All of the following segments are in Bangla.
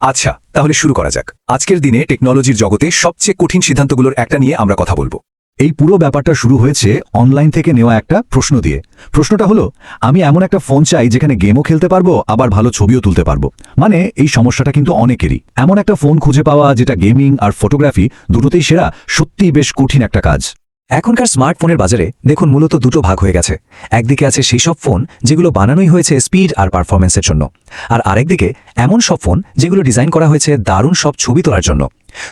আচ্ছা, তাহলে শুরু করা যাক। আজকের দিনে টেকনোলজির জগতে সবচেয়ে কঠিন সিদ্ধান্তগুলোর একটা নিয়ে আমরা কথা বলবো। এই পুরো ব্যাপারটা শুরু হয়েছে অনলাইন থেকে নেওয়া একটা প্রশ্ন দিয়ে। প্রশ্নটা হলো, আমি এমন একটা ফোন চাই যেখানে গেমও খেলতে পারবো, আবার ভালো ছবিও তুলতে পারবো। মানে এই সমস্যাটা কিন্তু অনেকেরই। এমন একটা ফোন খুঁজে পাওয়া যেটা গেমিং আর ফটোগ্রাফি দুটোতেই সেরা, সত্যিই বেশ কঠিন একটা কাজ। এখনকার স্মার্টফোনের বাজারে দেখুন মূলত দুটো ভাগ হয়ে গেছে। একদিকে আছে সেই সব ফোন যেগুলো বানানোই হয়েছে স্পিড আর পারফরমেন্সের জন্য, আর আরেকদিকে এমন সব ফোন যেগুলো ডিজাইন করা হয়েছে দারুণ সব ছবি তোলার জন্য।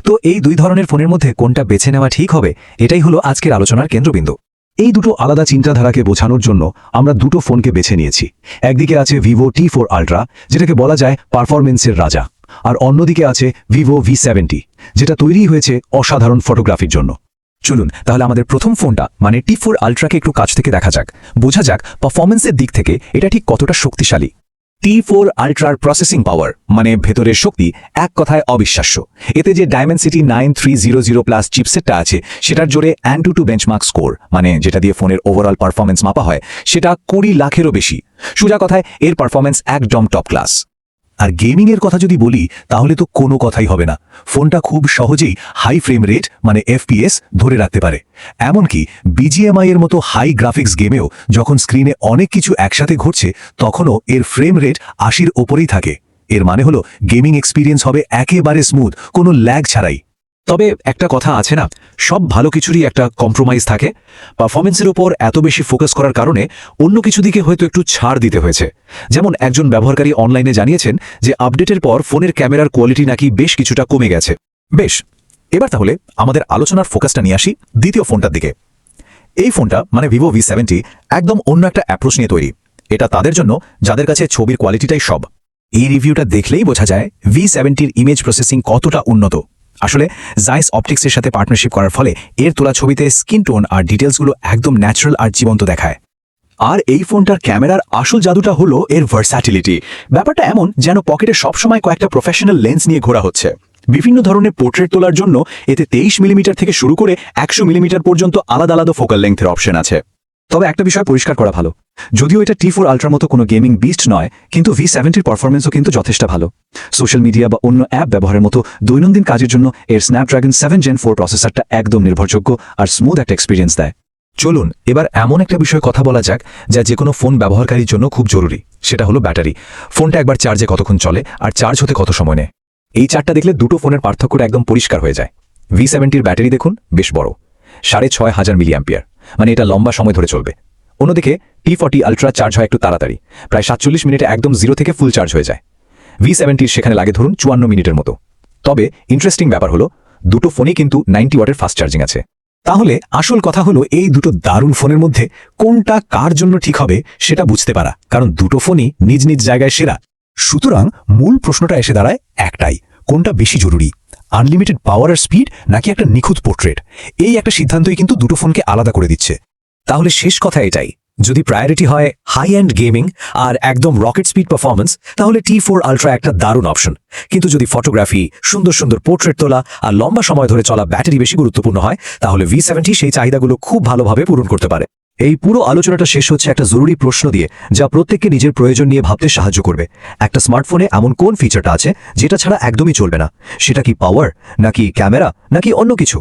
তো এই দুই ধরনের ফোনের মধ্যে কোনটা বেছে নেওয়া ঠিক হবে, এটাই হলো আজকের আলোচনার কেন্দ্রবিন্দু। এই দুটো আলাদা চিন্তাধারাকে বোঝানোর জন্য আমরা দুটো ফোনকে বেছে নিয়েছি। একদিকে আছে ভিভো T4 আল্ট্রা, যেটাকে বলা যায় পারফরমেন্সের রাজা, আর অন্যদিকে আছে ভিভো V70, যেটা তৈরি হয়েছে অসাধারণ ফটোগ্রাফির জন্য। চলুন তাহলে আমাদের প্রথম ফোনটা মানে T4 আল্ট্রাকে একটু কাছ থেকে দেখা যাক, বোঝা যাক পারফরমেন্সের দিক থেকে এটা ঠিক কতটা শক্তিশালী। T4 আল্ট্রার প্রসেসিং পাওয়ার মানে ভেতরের শক্তি এক কথায় অবিশ্বাস্য। এতে যে ডায়মেনসিটি 9300+ চিপসেটটা আছে সেটার জোরে AnTuTu বেঞ্চমার্ক স্কোর, মানে যেটা দিয়ে ফোনের ওভারঅল পারফরমেন্স মাপা হয়, সেটা 20 লাখেরও বেশি। সোজা কথায় এর পারফরমেন্স একদম টপ ক্লাস। আর গেমিং এর কথা যদি বলি তাহলে তো কোনো কথাই হবে না। ফোনটা খুব সহজেই হাই ফ্রেম রেট মানে FPS ধরে রাখতে পারে। এমনকি BGMI এর মতো হাই গ্রাফিক্স গেমেও যখন স্ক্রিনে অনেক কিছু একসাথে ঘটছে তখনও এর ফ্রেম রেট 80-র ওপরেই থাকে। এর মানে হলো গেমিং এক্সপিরিয়েন্স হবে একেবারে স্মুথ, কোনো ল্যাগ ছাড়াই। তবে একটা কথা আছে না, সব ভালো কিছুরই একটা কম্প্রোমাইজ থাকে। পারফরমেন্সের উপর এত বেশি ফোকাস করার কারণে অন্য কিছু দিকে হয়তো একটু ছাড় দিতে হয়েছে। যেমন একজন ব্যবহারকারী অনলাইনে জানিয়েছেন যে আপডেটের পর ফোনের ক্যামেরার কোয়ালিটি নাকি বেশ কিছুটা কমে গেছে। বেশ, এবার তাহলে আমাদের আলোচনার ফোকাসটা নিয়ে আসি দ্বিতীয় ফোনটার দিকে। এই ফোনটা মানে ভিভো V70 একদম অন্য একটা অ্যাপ্রোচ নিয়ে তৈরি। এটা তাদের জন্য যাদের কাছে ছবির কোয়ালিটিটাই সব। এই রিভিউটা দেখলেই বোঝা যায় V70-র ইমেজ প্রসেসিং কতটা উন্নত। আসলে জাইস অপটিক্সের সাথে পার্টনারশিপ করার ফলে এর তোলা ছবিতে স্কিন টোন আর ডিটেলসগুলো একদম ন্যাচারাল আর জীবন্ত দেখায়। আর এই ফোনটার ক্যামেরার আসল জাদুটা হলো এর ভার্সাটিলিটি। ব্যাপারটা এমন যেন পকেটে সবসময় কয়েকটা প্রফেশনাল লেন্স নিয়ে ঘোরা হচ্ছে। বিভিন্ন ধরনের পোর্ট্রেট তোলার জন্য এতে 23 মিলিমিটার থেকে শুরু করে 100 মিলিমিটার পর্যন্ত আলাদা আলাদা ফোকাল লেংথের অপশন আছে। তবে একটা বিষয় পরিষ্কার করা ভালো, যদিও এটা T4 আল্ট্রার মতো কোনো গেমিং বিস্ট নয়, কিন্তু V70-র পারফরমেন্সও কিন্তু যথেষ্ট ভালো। সোশ্যাল মিডিয়া বা অন্য অ্যাপ ব্যবহারের মতো দৈনন্দিন কাজের জন্য এর স্ন্যাপড্রাগন 7 Gen 4 প্রসেসরটা একদম নির্ভরযোগ্য আর স্মুথ একটা এক্সপিরিয়েন্স দেয়। চলুন এবার এমন একটা বিষয় কথা বলা যাক যা যে কোনো ফোন ব্যবহারকারীর জন্য খুব জরুরি, সেটা হলো ব্যাটারি। ফোনটা একবার চার্জে কতক্ষণ চলে আর চার্জ হতে কত সময় নেয়। এই চার্টটা দেখলে দুটো ফোনের পার্থক্যটা একদম পরিষ্কার হয়ে যায়। V70-র ব্যাটারি দেখুন বেশ বড়, 6500 মিলিঅ্যাম্পিয়ার, মানে এটা লম্বা সময় ধরে চলবে। অন্যদিকে T40 আল্ট্রা চার্জ হয় একটু তাড়াতাড়ি, প্রায় 47 মিনিটে একদম 0 থেকে ফুল চার্জ হয়ে যায়। V70-র সেখানে লাগে ধরুন 54 মিনিটের মতো। তবে ইন্টারেস্টিং ব্যাপার হলো দুটো ফোনই কিন্তু 90 ওয়াটের ফাস্ট চার্জিং আছে। তাহলে আসল কথা হলো এই দুটো দারুণ ফোনের মধ্যে কোনটা কার জন্য ঠিক হবে সেটা বুঝতে পারা, কারণ দুটো ফোনই নিজ নিজ জায়গায় সেরা। সুতরাং মূল প্রশ্নটা এসে দাঁড়ায় একটাই, কোনটা বেশি জরুরি, আনলিমিটেড পাওয়ার আর স্পিড নাকি একটা নিখুঁত পোর্ট্রেট? এই একটা সিদ্ধান্তই কিন্তু দুটো ফোনকে আলাদা করে দিচ্ছে। তাহলে শেষ কথা এটাই, যদি প্রায়োরিটি হয় হাই এন্ড গেমিং আর একদম রকেট স্পিড পারফরমেন্স, তাহলে T4 আল্ট্রা একটা দারুণ অপশন। কিন্তু যদি ফটোগ্রাফি, সুন্দর সুন্দর পোর্ট্রেট তোলা আর লম্বা সময় ধরে চলা ব্যাটারি বেশি গুরুত্বপূর্ণ হয়, তাহলে V70 সেই চাহিদাগুলো খুব ভালোভাবে পূরণ করতে পারে। এই পুরো আলোচনাটা শেষ হচ্ছে একটা জরুরি প্রশ্ন দিয়ে, যা প্রত্যেককে নিজের প্রয়োজন নিয়ে ভাবতে সাহায্য করবে। একটা স্মার্টফোনে এমন কোন ফিচারটা আছে যেটা ছাড়া একদমই চলবে না? সেটা কি পাওয়ার, নাকি ক্যামেরা, নাকি অন্য কিছু?